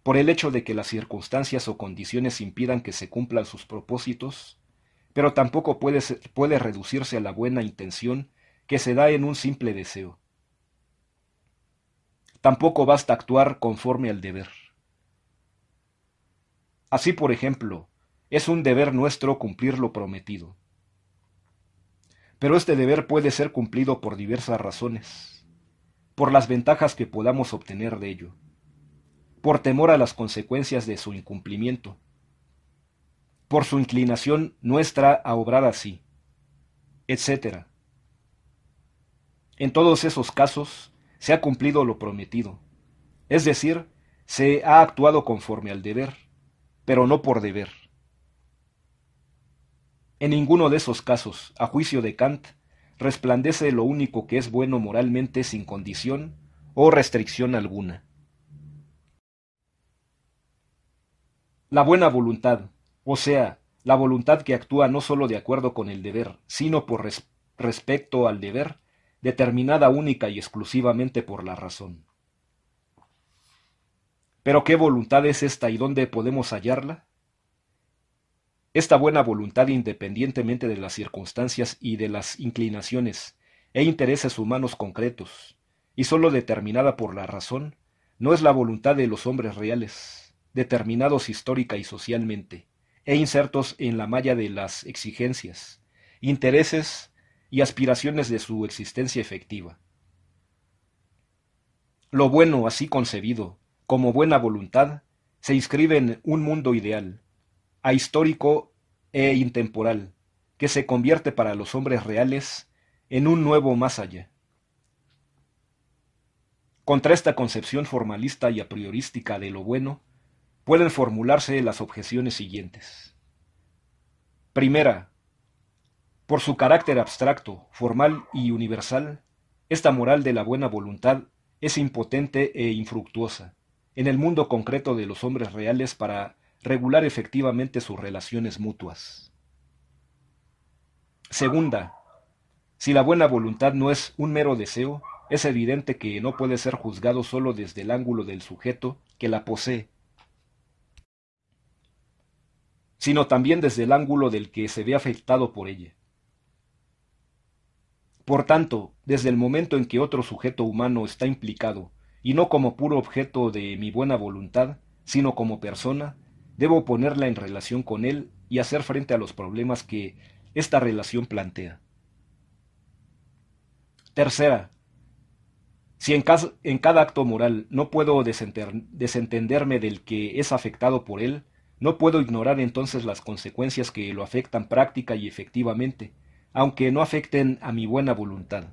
por el hecho de que las circunstancias o condiciones impidan que se cumplan sus propósitos, pero tampoco puede reducirse a la buena intención que se da en un simple deseo. Tampoco basta actuar conforme al deber. Así, por ejemplo, es un deber nuestro cumplir lo prometido. Pero este deber puede ser cumplido por diversas razones, por las ventajas que podamos obtener de ello, por temor a las consecuencias de su incumplimiento, por su inclinación nuestra a obrar así, etc. En todos esos casos se ha cumplido lo prometido, es decir, se ha actuado conforme al deber, pero no por deber. En ninguno de esos casos, a juicio de Kant, resplandece lo único que es bueno moralmente sin condición o restricción alguna. La buena voluntad, o sea, la voluntad que actúa no sólo de acuerdo con el deber, sino por respecto al deber, determinada única y exclusivamente por la razón. ¿Pero qué voluntad es esta y dónde podemos hallarla? Esta buena voluntad, independientemente de las circunstancias y de las inclinaciones e intereses humanos concretos, y sólo determinada por la razón, no es la voluntad de los hombres reales, determinados histórica y socialmente, e insertos en la malla de las exigencias, intereses y aspiraciones de su existencia efectiva. Lo bueno, así concebido, como buena voluntad, se inscribe en un mundo ideal, ahistórico e intemporal, que se convierte para los hombres reales en un nuevo más allá. Contra esta concepción formalista y a priorística de lo bueno, pueden formularse las objeciones siguientes. Primera, por su carácter abstracto, formal y universal, esta moral de la buena voluntad es impotente e infructuosa en el mundo concreto de los hombres reales para regular efectivamente sus relaciones mutuas. Segunda, si la buena voluntad no es un mero deseo, es evidente que no puede ser juzgado sólo desde el ángulo del sujeto que la posee, sino también desde el ángulo del que se ve afectado por ella. Por tanto, desde el momento en que otro sujeto humano está implicado, y no como puro objeto de mi buena voluntad, sino como persona, debo ponerla en relación con él y hacer frente a los problemas que esta relación plantea. Tercera, si en cada acto moral no puedo desentenderme del que es afectado por él, no puedo ignorar entonces las consecuencias que lo afectan práctica y efectivamente, aunque no afecten a mi buena voluntad.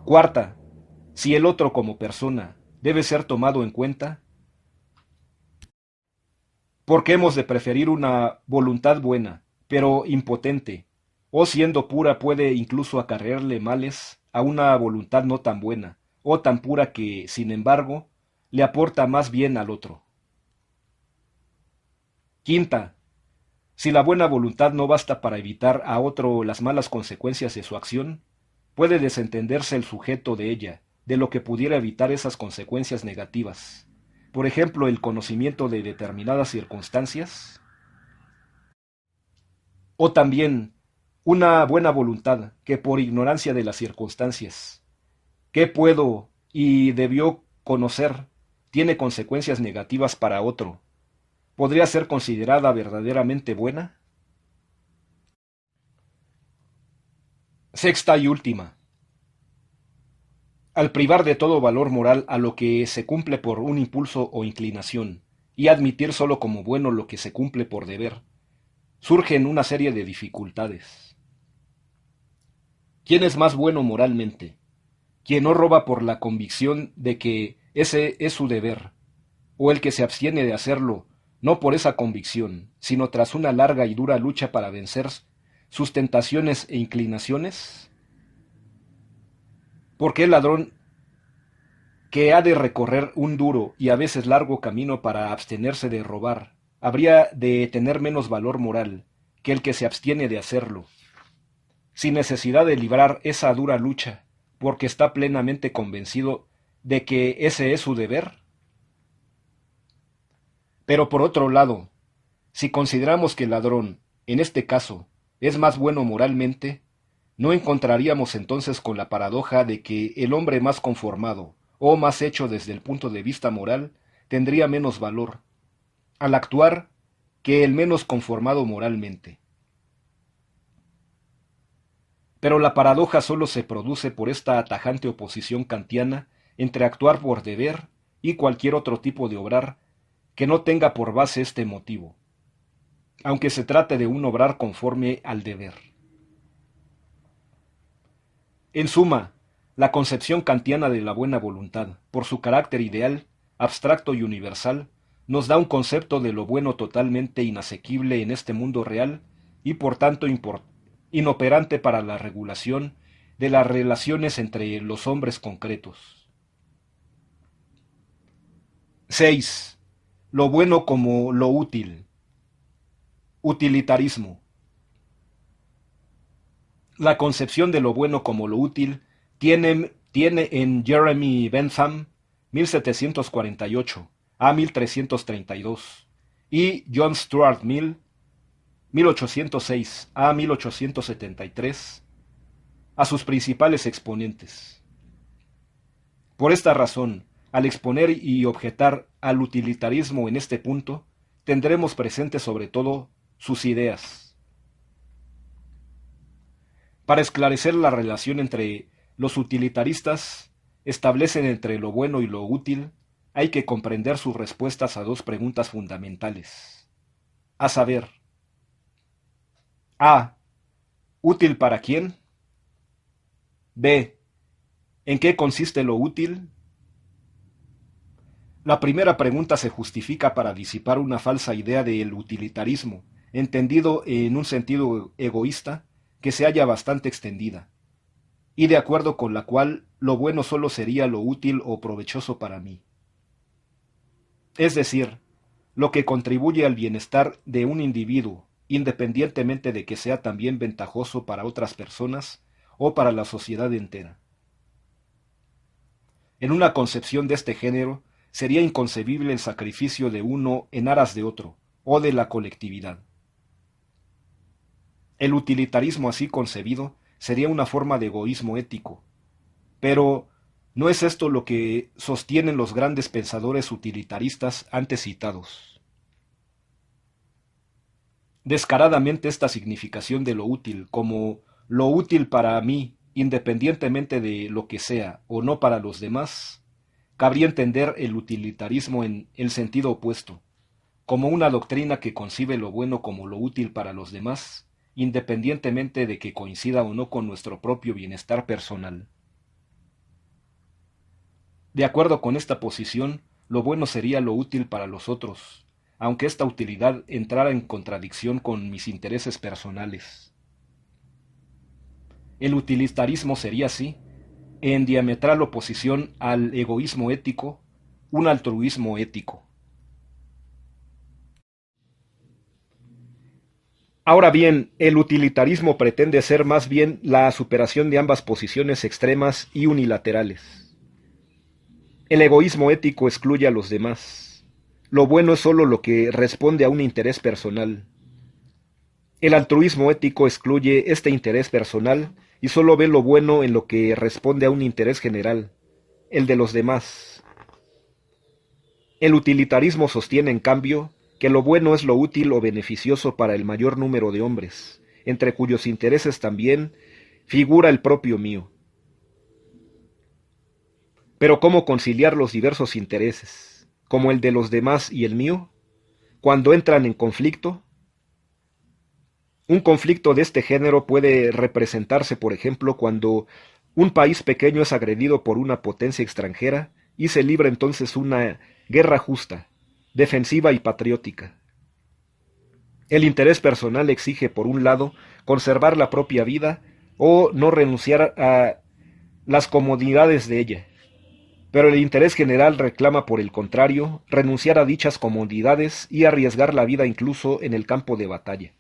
Cuarta, si el otro como persona debe ser tomado en cuenta, porque hemos de preferir una voluntad buena, pero impotente, o siendo pura puede incluso acarrearle males a una voluntad no tan buena, o tan pura que, sin embargo, le aporta más bien al otro. Quinta, si la buena voluntad no basta para evitar a otro las malas consecuencias de su acción, puede desentenderse el sujeto de ella, de lo que pudiera evitar esas consecuencias negativas. Por ejemplo, el conocimiento de determinadas circunstancias, o también una buena voluntad que por ignorancia de las circunstancias, que puedo y debió conocer, tiene consecuencias negativas para otro, ¿podría ser considerada verdaderamente buena? Sexta y última. Al privar de todo valor moral a lo que se cumple por un impulso o inclinación, y admitir sólo como bueno lo que se cumple por deber, surgen una serie de dificultades. ¿Quién es más bueno moralmente? ¿Quien no roba por la convicción de que ese es su deber, o el que se abstiene de hacerlo, no por esa convicción, sino tras una larga y dura lucha para vencer sus tentaciones e inclinaciones? ¿Por qué el ladrón que ha de recorrer un duro y a veces largo camino para abstenerse de robar habría de tener menos valor moral que el que se abstiene de hacerlo, sin necesidad de librar esa dura lucha, porque está plenamente convencido de que ese es su deber? Pero por otro lado, si consideramos que el ladrón, en este caso, es más bueno moralmente, ¿no encontraríamos entonces con la paradoja de que el hombre más conformado, o más hecho desde el punto de vista moral, tendría menos valor, al actuar, que el menos conformado moralmente? Pero la paradoja sólo se produce por esta tajante oposición kantiana entre actuar por deber y cualquier otro tipo de obrar que no tenga por base este motivo, aunque se trate de un obrar conforme al deber. En suma, la concepción kantiana de la buena voluntad, por su carácter ideal, abstracto y universal, nos da un concepto de lo bueno totalmente inasequible en este mundo real y por tanto inoperante para la regulación de las relaciones entre los hombres concretos. 6. Lo bueno como lo útil. Utilitarismo. La concepción de lo bueno como lo útil tiene en Jeremy Bentham 1748 a 1332 y John Stuart Mill 1806 a 1873 a sus principales exponentes. Por esta razón, al exponer y objetar al utilitarismo en este punto, tendremos presente sobre todo sus ideas. Para esclarecer la relación entre los utilitaristas, establecen entre lo bueno y lo útil, hay que comprender sus respuestas a dos preguntas fundamentales. A saber, A. ¿Útil para quién? B. ¿En qué consiste lo útil? La primera pregunta se justifica para disipar una falsa idea del utilitarismo, entendido en un sentido egoísta, que se halla bastante extendida, y de acuerdo con la cual lo bueno solo sería lo útil o provechoso para mí. Es decir, lo que contribuye al bienestar de un individuo, independientemente de que sea también ventajoso para otras personas o para la sociedad entera. En una concepción de este género, sería inconcebible el sacrificio de uno en aras de otro, o de la colectividad. El utilitarismo así concebido sería una forma de egoísmo ético, pero ¿no es esto lo que sostienen los grandes pensadores utilitaristas antes citados? Descaradamente esta significación de lo útil como lo útil para mí, independientemente de lo que sea o no para los demás, cabría entender el utilitarismo en el sentido opuesto, como una doctrina que concibe lo bueno como lo útil para los demás, independientemente de que coincida o no con nuestro propio bienestar personal. De acuerdo con esta posición, lo bueno sería lo útil para los otros, aunque esta utilidad entrara en contradicción con mis intereses personales. El utilitarismo sería así, en diametral oposición al egoísmo ético, un altruismo ético. Ahora bien, el utilitarismo pretende ser más bien la superación de ambas posiciones extremas y unilaterales. El egoísmo ético excluye a los demás. Lo bueno es sólo lo que responde a un interés personal. El altruismo ético excluye este interés personal y sólo ve lo bueno en lo que responde a un interés general, el de los demás. El utilitarismo sostiene, en cambio, que lo bueno es lo útil o beneficioso para el mayor número de hombres, entre cuyos intereses también figura el propio mío. Pero ¿cómo conciliar los diversos intereses, como el de los demás y el mío, cuando entran en conflicto? Un conflicto de este género puede representarse, por ejemplo, cuando un país pequeño es agredido por una potencia extranjera y se libra entonces una guerra justa, defensiva y patriótica. El interés personal exige, por un lado, conservar la propia vida o no renunciar a las comodidades de ella. Pero el interés general reclama, por el contrario, renunciar a dichas comodidades y arriesgar la vida incluso en el campo de batalla.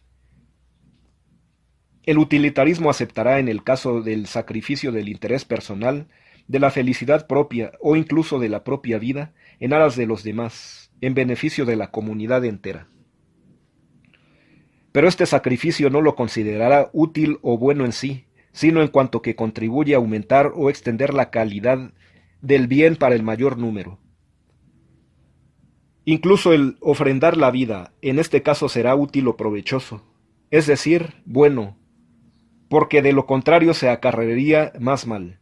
El utilitarismo aceptará, en el caso del sacrificio del interés personal, de la felicidad propia o incluso de la propia vida, en aras de los demás, en beneficio de la comunidad entera. Pero este sacrificio no lo considerará útil o bueno en sí, sino en cuanto que contribuye a aumentar o extender la calidad del bien para el mayor número. Incluso el ofrendar la vida, en este caso será útil o provechoso, es decir, bueno, porque de lo contrario se acarrearía más mal.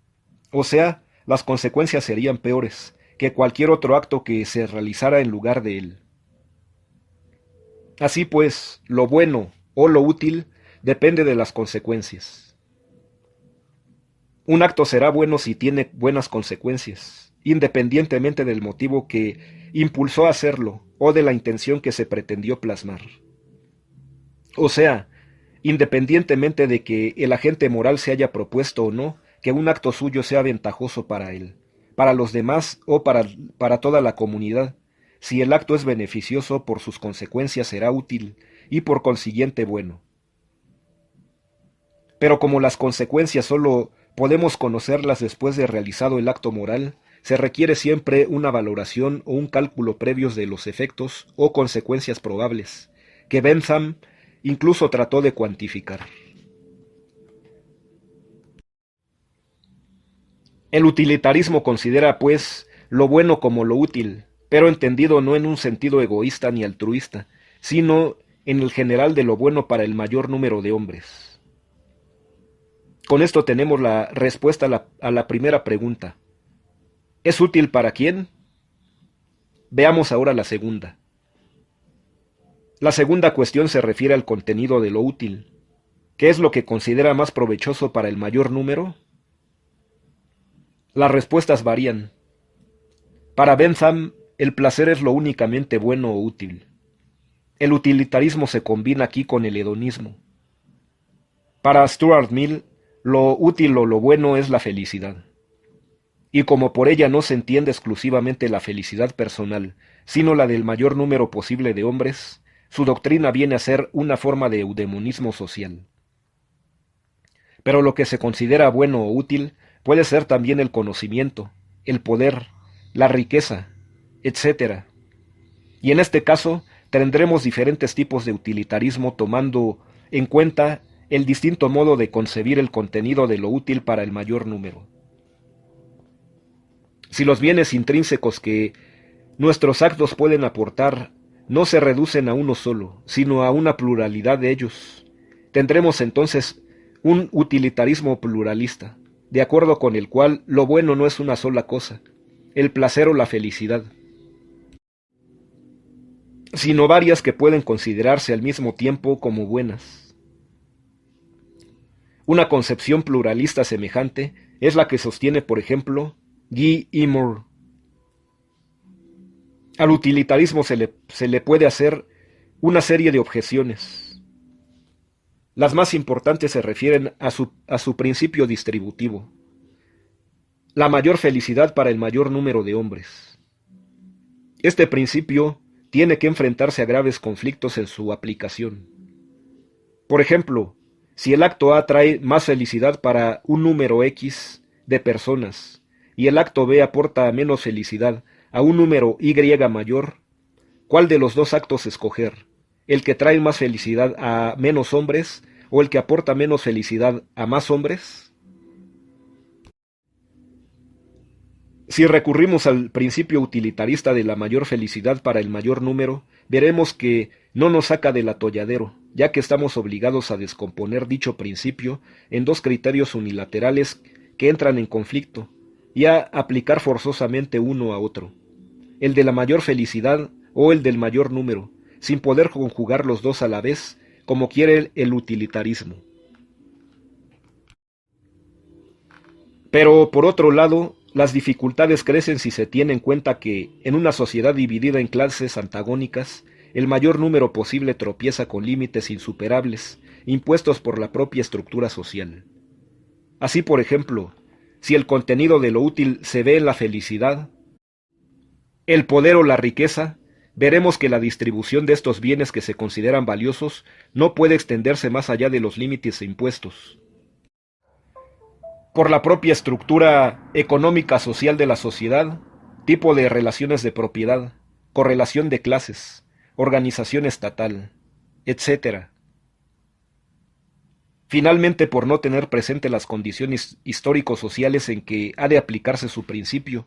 O sea, las consecuencias serían peores que cualquier otro acto que se realizara en lugar de él. Así pues, lo bueno o lo útil depende de las consecuencias. Un acto será bueno si tiene buenas consecuencias, independientemente del motivo que impulsó a hacerlo o de la intención que se pretendió plasmar. O sea, independientemente de que el agente moral se haya propuesto o no que un acto suyo sea ventajoso para él, para los demás o para toda la comunidad. Si el acto es beneficioso, por sus consecuencias será útil y por consiguiente bueno. Pero como las consecuencias solo podemos conocerlas después de realizado el acto moral, se requiere siempre una valoración o un cálculo previos de los efectos o consecuencias probables, que Bentham incluso trató de cuantificar. El utilitarismo considera, pues, lo bueno como lo útil, pero entendido no en un sentido egoísta ni altruista, sino en el general de lo bueno para el mayor número de hombres. Con esto tenemos la respuesta a la primera pregunta. ¿Es útil para quién? Veamos ahora la segunda. La segunda cuestión se refiere al contenido de lo útil. ¿Qué es lo que considera más provechoso para el mayor número? Las respuestas varían. Para Bentham, el placer es lo únicamente bueno o útil. El utilitarismo se combina aquí con el hedonismo. Para Stuart Mill, lo útil o lo bueno es la felicidad. Y como por ella no se entiende exclusivamente la felicidad personal, sino la del mayor número posible de hombres, su doctrina viene a ser una forma de eudemonismo social. Pero lo que se considera bueno o útil puede ser también el conocimiento, el poder, la riqueza, etc. Y en este caso tendremos diferentes tipos de utilitarismo tomando en cuenta el distinto modo de concebir el contenido de lo útil para el mayor número. Si los bienes intrínsecos que nuestros actos pueden aportar no se reducen a uno solo, sino a una pluralidad de ellos, tendremos entonces un utilitarismo pluralista, de acuerdo con el cual lo bueno no es una sola cosa, el placer o la felicidad, sino varias que pueden considerarse al mismo tiempo como buenas. Una concepción pluralista semejante es la que sostiene, por ejemplo, Guy y Moore. Al utilitarismo se le puede hacer una serie de objeciones. Las más importantes se refieren a su principio distributivo. La mayor felicidad para el mayor número de hombres. Este principio tiene que enfrentarse a graves conflictos en su aplicación. Por ejemplo, si el acto A trae más felicidad para un número X de personas y el acto B aporta menos felicidad a un número Y mayor, ¿cuál de los dos actos escoger? ¿El que trae más felicidad a menos hombres o el que aporta menos felicidad a más hombres? Si recurrimos al principio utilitarista de la mayor felicidad para el mayor número, veremos que no nos saca del atolladero, ya que estamos obligados a descomponer dicho principio en dos criterios unilaterales que entran en conflicto, y a aplicar forzosamente uno a otro, el de la mayor felicidad o el del mayor número, sin poder conjugar los dos a la vez, como quiere el utilitarismo. Pero, por otro lado, Las dificultades crecen si se tiene en cuenta que, en una sociedad dividida en clases antagónicas, el mayor número posible tropieza con límites insuperables, impuestos por la propia estructura social. Así, por ejemplo, si el contenido de lo útil se ve en la felicidad, el poder o la riqueza, veremos que la distribución de estos bienes que se consideran valiosos no puede extenderse más allá de los límites impuestos por la propia estructura económica social de la sociedad, tipo de relaciones de propiedad, correlación de clases, organización estatal, etc. Finalmente, por no tener presente las condiciones histórico-sociales en que ha de aplicarse su principio,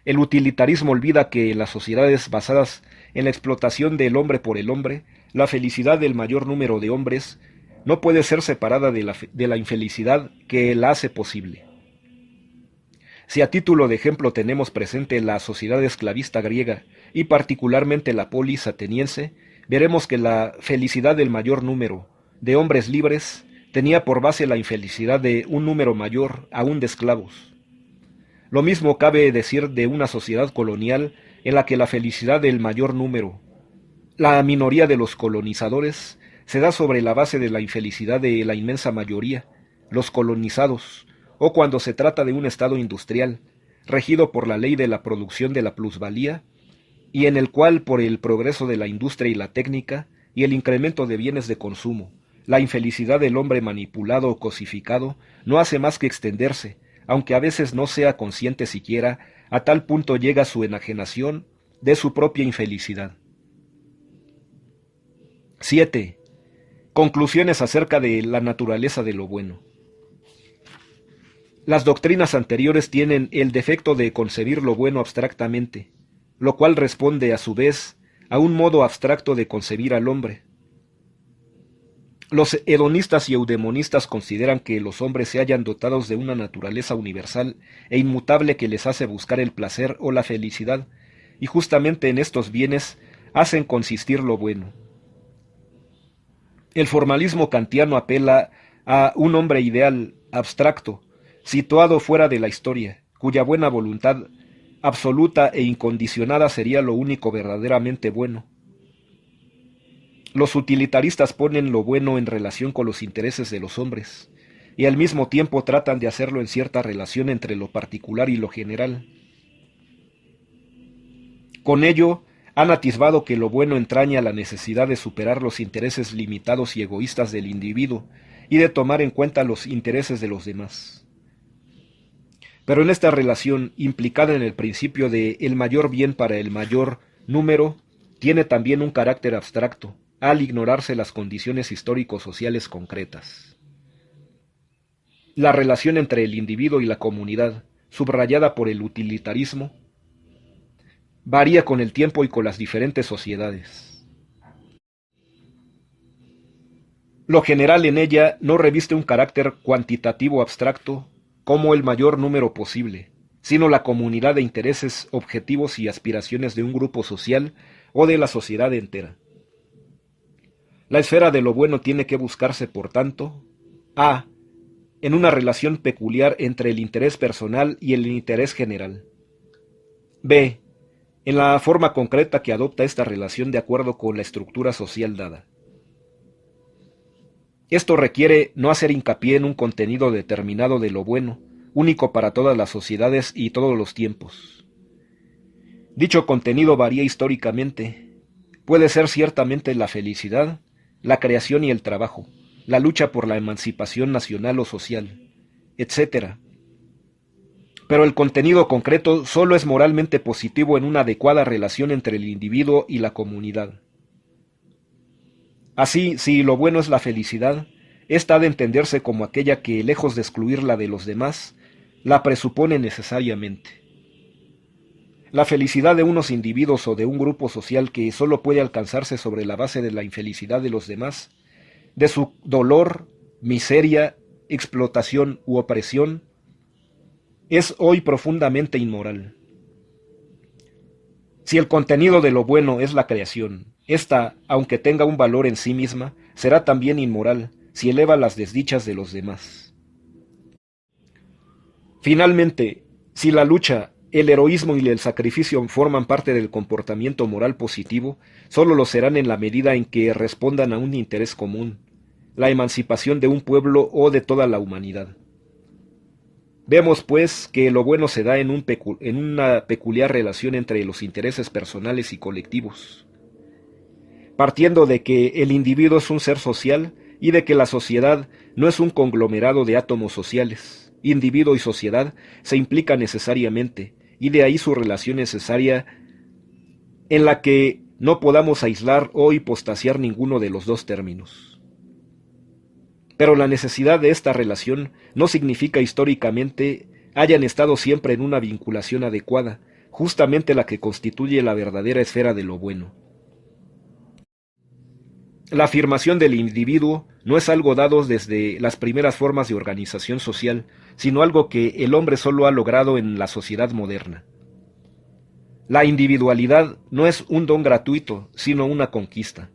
el utilitarismo olvida que en las sociedades basadas en la explotación del hombre por el hombre, la felicidad del mayor número de hombres no puede ser separada de la infelicidad que la hace posible. Si a título de ejemplo tenemos presente la sociedad esclavista griega y particularmente la polis ateniense, veremos que la felicidad del mayor número de hombres libres tenía por base la infelicidad de un número mayor aún de esclavos. Lo mismo cabe decir de una sociedad colonial en la que la felicidad del mayor número, la minoría de los colonizadores, se da sobre la base de la infelicidad de la inmensa mayoría, los colonizados, o cuando se trata de un estado industrial, regido por la ley de la producción de la plusvalía, y en el cual, por el progreso de la industria y la técnica, y el incremento de bienes de consumo, la infelicidad del hombre manipulado o cosificado no hace más que extenderse, aunque a veces no sea consciente siquiera, a tal punto llega su enajenación de su propia infelicidad. 7. Conclusiones acerca de la naturaleza de lo bueno. Las doctrinas anteriores tienen el defecto de concebir lo bueno abstractamente, lo cual responde a su vez a un modo abstracto de concebir al hombre. Los hedonistas y eudemonistas consideran que los hombres se hallan dotados de una naturaleza universal e inmutable que les hace buscar el placer o la felicidad, y justamente en estos bienes hacen consistir lo bueno. El formalismo kantiano apela a un hombre ideal, abstracto, situado fuera de la historia, cuya buena voluntad absoluta e incondicionada sería lo único verdaderamente bueno. Los utilitaristas ponen lo bueno en relación con los intereses de los hombres, y al mismo tiempo tratan de hacerlo en cierta relación entre lo particular y lo general. Con ello, han atisbado que lo bueno entraña la necesidad de superar los intereses limitados y egoístas del individuo y de tomar en cuenta los intereses de los demás. Pero en esta relación, implicada en el principio de el mayor bien para el mayor número, tiene también un carácter abstracto, al ignorarse las condiciones histórico-sociales concretas. La relación entre el individuo y la comunidad, subrayada por el utilitarismo, varía con el tiempo y con las diferentes sociedades. Lo general en ella no reviste un carácter cuantitativo abstracto como el mayor número posible, sino la comunidad de intereses, objetivos y aspiraciones de un grupo social o de la sociedad entera. La esfera de lo bueno tiene que buscarse, por tanto, a. en una relación peculiar entre el interés personal y el interés general. b. en la forma concreta que adopta esta relación de acuerdo con la estructura social dada. Esto requiere no hacer hincapié en un contenido determinado de lo bueno, único para todas las sociedades y todos los tiempos. Dicho contenido varía históricamente. Puede ser ciertamente la felicidad, la creación y el trabajo, la lucha por la emancipación nacional o social, etc. Pero el contenido concreto solo es moralmente positivo en una adecuada relación entre el individuo y la comunidad. Así, si lo bueno es la felicidad, ésta ha de entenderse como aquella que, lejos de excluirla de los demás, la presupone necesariamente. La felicidad de unos individuos o de un grupo social que solo puede alcanzarse sobre la base de la infelicidad de los demás, de su dolor, miseria, explotación u opresión, es hoy profundamente inmoral. Si el contenido de lo bueno es la creación, ésta, aunque tenga un valor en sí misma, será también inmoral si eleva las desdichas de los demás. Finalmente, Si la lucha, el heroísmo y el sacrificio forman parte del comportamiento moral positivo, sólo lo serán en la medida en que respondan a un interés común, la emancipación de un pueblo o de toda la humanidad. Vemos, pues, que lo bueno se da en una peculiar relación entre los intereses personales y colectivos, partiendo de que el individuo es un ser social y de que la sociedad no es un conglomerado de átomos sociales. Individuo y sociedad se implican necesariamente, y de ahí su relación necesaria en la que no podamos aislar o hipostasiar ninguno de los dos términos. Pero la necesidad de esta relación no significa históricamente hayan estado siempre en una vinculación adecuada, justamente la que constituye la verdadera esfera de lo bueno. La afirmación del individuo no es algo dado desde las primeras formas de organización social, sino algo que el hombre solo ha logrado en la sociedad moderna. La individualidad no es un don gratuito, sino una conquista.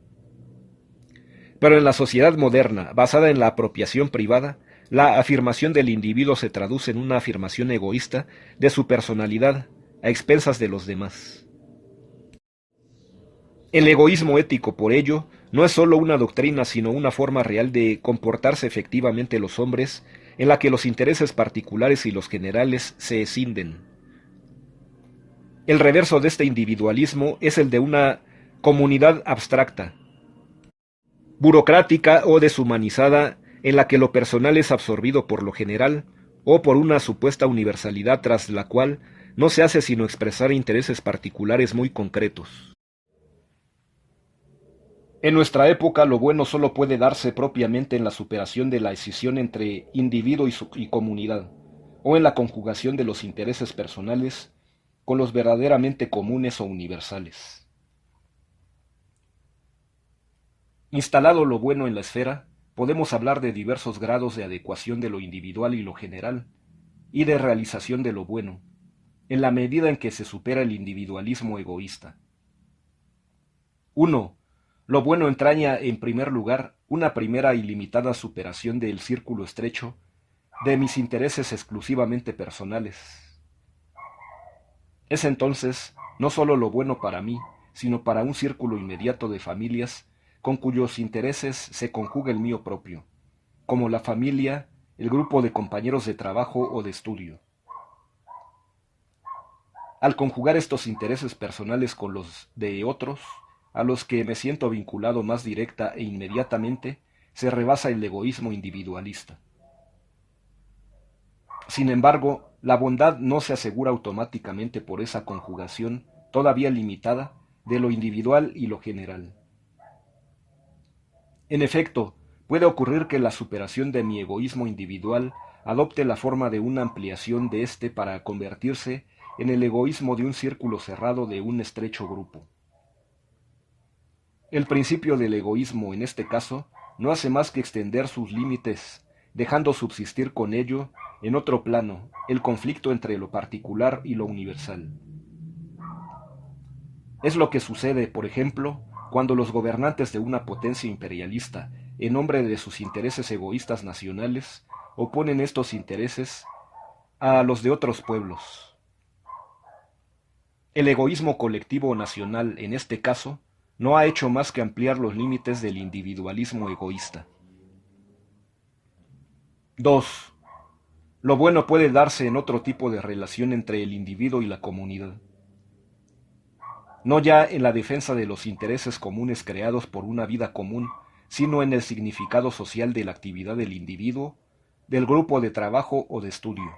Pero en la sociedad moderna, basada en la apropiación privada, la afirmación del individuo se traduce en una afirmación egoísta de su personalidad a expensas de los demás. El egoísmo ético, por ello, no es sólo una doctrina, sino una forma real de comportarse efectivamente los hombres, en la que los intereses particulares y los generales se escinden. El reverso de este individualismo es el de una comunidad abstracta, burocrática o deshumanizada, en la que lo personal es absorbido por lo general, o por una supuesta universalidad tras la cual no se hace sino expresar intereses particulares muy concretos. En nuestra época lo bueno solo puede darse propiamente en la superación de la escisión entre individuo y comunidad, o en la conjugación de los intereses personales con los verdaderamente comunes o universales. Instalado lo bueno en la esfera, podemos hablar de diversos grados de adecuación de lo individual y lo general, y de realización de lo bueno, en la medida en que se supera el individualismo egoísta. 1. Lo bueno entraña, en primer lugar, una primera y limitada superación del círculo estrecho de mis intereses exclusivamente personales. Es entonces no sólo lo bueno para mí, sino para un círculo inmediato de familias con cuyos intereses se conjuga el mío propio, como la familia, el grupo de compañeros de trabajo o de estudio. Al conjugar estos intereses personales con los de otros, a los que me siento vinculado más directa e inmediatamente, se rebasa el egoísmo individualista. Sin embargo, la bondad no se asegura automáticamente por esa conjugación, todavía limitada, de lo individual y lo general. En efecto, puede ocurrir que la superación de mi egoísmo individual adopte la forma de una ampliación de éste para convertirse en el egoísmo de un círculo cerrado de un estrecho grupo. El principio del egoísmo, en este caso, no hace más que extender sus límites, dejando subsistir con ello, en otro plano, el conflicto entre lo particular y lo universal. Es lo que sucede, por ejemplo, cuando los gobernantes de una potencia imperialista, en nombre de sus intereses egoístas nacionales, oponen estos intereses a los de otros pueblos. El egoísmo colectivo nacional, en este caso, no ha hecho más que ampliar los límites del individualismo egoísta. 2. Lo bueno puede darse en otro tipo de relación entre el individuo y la comunidad. No ya en la defensa de los intereses comunes creados por una vida común, sino en el significado social de la actividad del individuo, del grupo de trabajo o de estudio.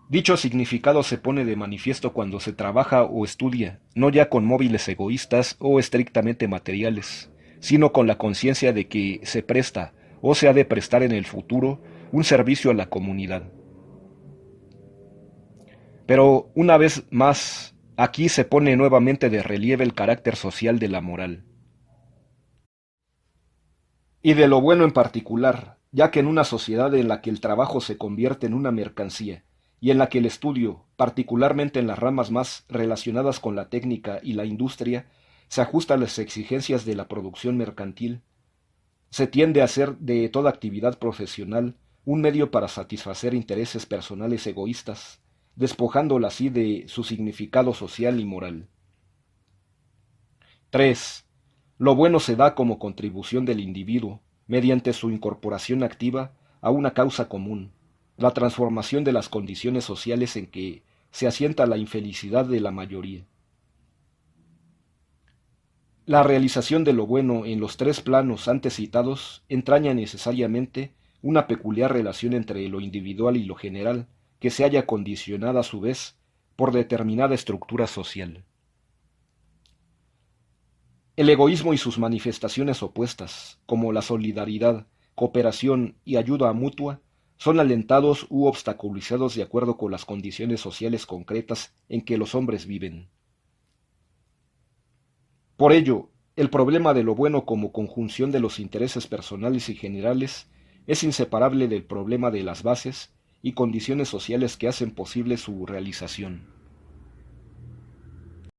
Dicho significado se pone de manifiesto cuando se trabaja o estudia, no ya con móviles egoístas o estrictamente materiales, sino con la conciencia de que se presta o se ha de prestar en el futuro un servicio a la comunidad. Pero, una vez más, aquí se pone nuevamente de relieve el carácter social de la moral. Y de lo bueno en particular, ya que en una sociedad en la que el trabajo se convierte en una mercancía, y en la que el estudio, particularmente en las ramas más relacionadas con la técnica y la industria, se ajusta a las exigencias de la producción mercantil, se tiende a hacer de toda actividad profesional un medio para satisfacer intereses personales egoístas, despojándola así de su significado social y moral. 3. Lo bueno se da como contribución del individuo, mediante su incorporación activa a una causa común, la transformación de las condiciones sociales en que se asienta la infelicidad de la mayoría. La realización de lo bueno en los tres planos antes citados entraña necesariamente una peculiar relación entre lo individual y lo general, que se halla condicionada a su vez por determinada estructura social. El egoísmo y sus manifestaciones opuestas, como la solidaridad, cooperación y ayuda mutua, son alentados u obstaculizados de acuerdo con las condiciones sociales concretas en que los hombres viven. Por ello, el problema de lo bueno como conjunción de los intereses personales y generales es inseparable del problema de las bases y condiciones sociales que hacen posible su realización.